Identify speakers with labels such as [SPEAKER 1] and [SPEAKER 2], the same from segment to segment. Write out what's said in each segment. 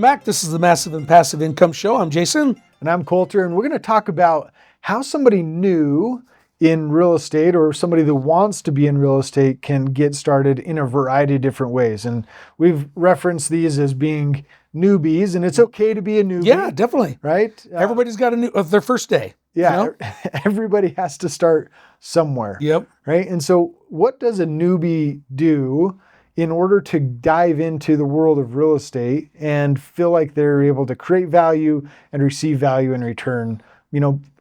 [SPEAKER 1] back. This is the Massive and Passive Income Show. I'm Jason.
[SPEAKER 2] And I'm Colter, and we're going to talk about how somebody new in real estate or somebody that wants to be in real estate can get started in a variety of different ways. And we've referenced these as being newbies, and it's okay to be a newbie.
[SPEAKER 1] Yeah, definitely.
[SPEAKER 2] Right?
[SPEAKER 1] Everybody's got their first day.
[SPEAKER 2] Yeah,
[SPEAKER 1] You know?
[SPEAKER 2] Everybody has to start somewhere.
[SPEAKER 1] Yep.
[SPEAKER 2] Right? And so what does a newbie do in order to dive into the world of real estate and feel like they're able to create value and receive value in return,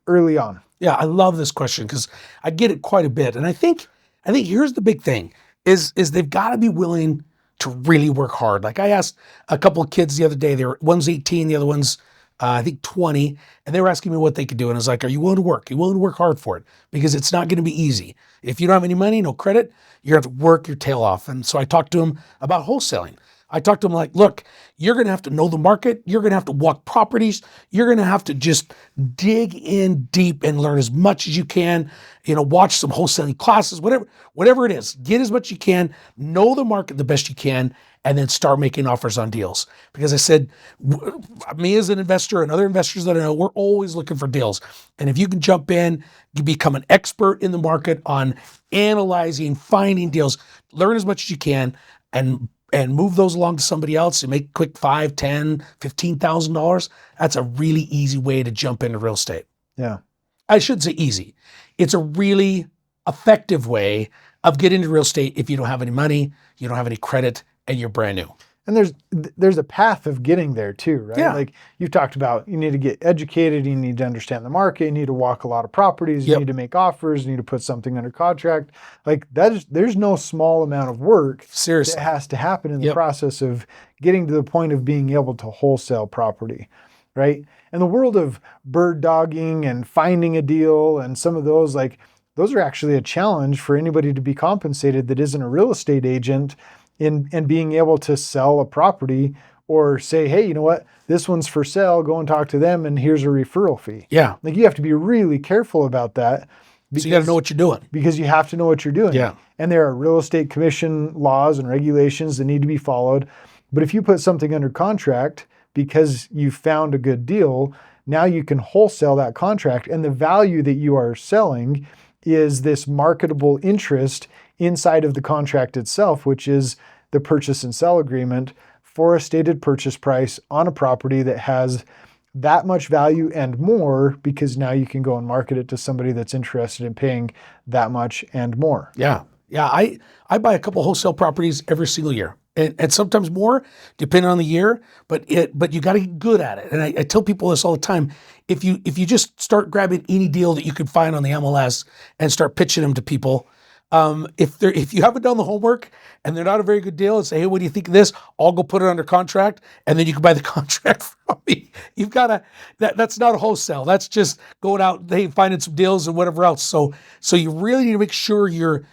[SPEAKER 2] early on?
[SPEAKER 1] Yeah, I love this question because I get it quite a bit. And I think here's the big thing is they've got to be willing to really work hard. Like I asked a couple of kids the other day, one's 18, the other one's I think 20, and they were asking me what they could do. And I was like, are you willing to work? Are you willing to work hard for it? Because it's not going to be easy. If you don't have any money, no credit, you're going to have to work your tail off. And so I talked to them about wholesaling. I talked to them like, look, you're going to have to know the market. You're going to have to walk properties. You're going to have to just dig in deep and learn as much as you can, watch some wholesaling classes, whatever it is, get as much as you can, know the market the best you can, and then start making offers on deals. Because I said, me as an investor and other investors that I know, we're always looking for deals. And if you can jump in, you become an expert in the market on analyzing, finding deals, learn as much as you can, and move those along to somebody else and make quick $5,000, $10,000, $15,000. That's a really easy way to jump into real estate.
[SPEAKER 2] Yeah.
[SPEAKER 1] I shouldn't say easy. It's a really effective way of getting into real estate if you don't have any money, you don't have any credit, and you're brand new.
[SPEAKER 2] And there's a path of getting there too, right?
[SPEAKER 1] Yeah.
[SPEAKER 2] Like you've talked about, you need to get educated, you need to understand the market, you need to walk a lot of properties, you need to make offers, you need to put something under contract. Like there's no small amount of work
[SPEAKER 1] Seriously
[SPEAKER 2] that has to happen in the process of getting to the point of being able to wholesale property, right? And the world of bird dogging and finding a deal and some of those, like those are actually a challenge for anybody to be compensated that isn't a real estate agent in being able to sell a property or say, hey, you know what, this one's for sale, go and talk to them and here's a referral fee.
[SPEAKER 1] Yeah.
[SPEAKER 2] Like you have to be really careful about that.
[SPEAKER 1] So you got to know what you're doing.
[SPEAKER 2] Because you have to know what you're doing.
[SPEAKER 1] Yeah.
[SPEAKER 2] And there are real estate commission laws and regulations that need to be followed. But if you put something under contract because you found a good deal, now you can wholesale that contract. And the value that you are selling is this marketable interest inside of the contract itself, which is the purchase and sell agreement for a stated purchase price on a property that has that much value and more, because now you can go and market it to somebody that's interested in paying that much and more.
[SPEAKER 1] Yeah. Yeah. I buy a couple wholesale properties every single year and sometimes more depending on the year, but you got to get good at it. And I tell people this all the time. If you just start grabbing any deal that you can find on the MLS and start pitching them to people, if you haven't done the homework and they're not a very good deal and say, hey, what do you think of this? I'll go put it under contract and then you can buy the contract from me. You've got to, that's not a wholesale. That's just going out, finding some deals and whatever else. So you really need to make sure you're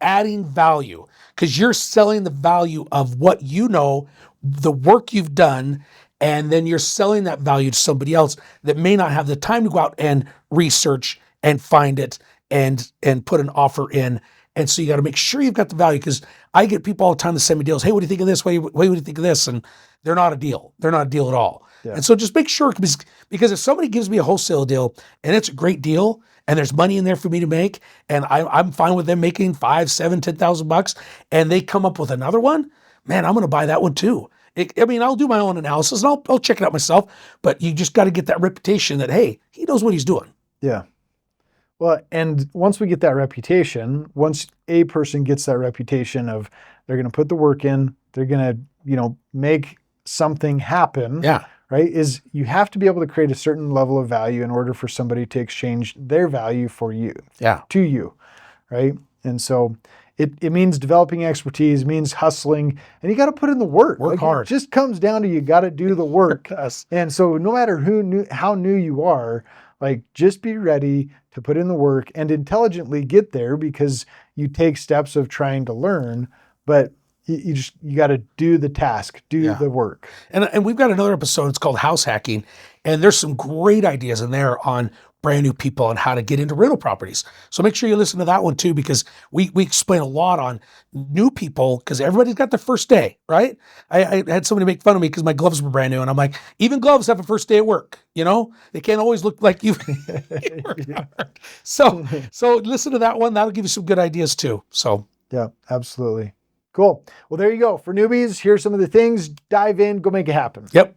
[SPEAKER 1] adding value because you're selling the value of what you know, the work you've done, and then you're selling that value to somebody else that may not have the time to go out and research and find it and put an offer in. And so you got to make sure you've got the value, because I get people all the time that send me deals. Hey, what do you think of this? What do you think of this? And they're not a deal. They're not a deal at all. Yeah. And so just make sure, because if somebody gives me a wholesale deal and it's a great deal and there's money in there for me to make, and I'm fine with them making $5,000, $7,000, $10,000, and they come up with another one, man, I'm going to buy that one too. I'll do my own analysis and I'll check it out myself, but you just got to get that reputation that, hey, he knows what he's doing.
[SPEAKER 2] Yeah. Well, and once we get that reputation, once a person gets that reputation of they're going to put the work in, they're going to, make something happen.
[SPEAKER 1] Yeah.
[SPEAKER 2] Right. Is you have to be able to create a certain level of value in order for somebody to exchange their value for you.
[SPEAKER 1] Yeah.
[SPEAKER 2] To you. Right. And so it means developing expertise, means hustling, and you got to put in the work.
[SPEAKER 1] Work hard.
[SPEAKER 2] It just comes down to you got to do the work.
[SPEAKER 1] Yes.
[SPEAKER 2] And so no matter how new you are, like just be ready to put in the work and intelligently get there, because you take steps of trying to learn, but you got to do the task, do the work.
[SPEAKER 1] And we've got another episode, it's called House Hacking. And there's some great ideas in there on brand new people and how to get into rental properties. So make sure you listen to that one too, because we explain a lot on new people, because everybody's got their first day, right? I had somebody make fun of me because my gloves were brand new, and I'm like, even gloves have a first day at work. They can't always look like you. So listen to that one. That'll give you some good ideas too. So
[SPEAKER 2] Yeah, absolutely. Cool. Well, there you go. For newbies, here's some of the things. Dive in, go make it happen.
[SPEAKER 1] yep.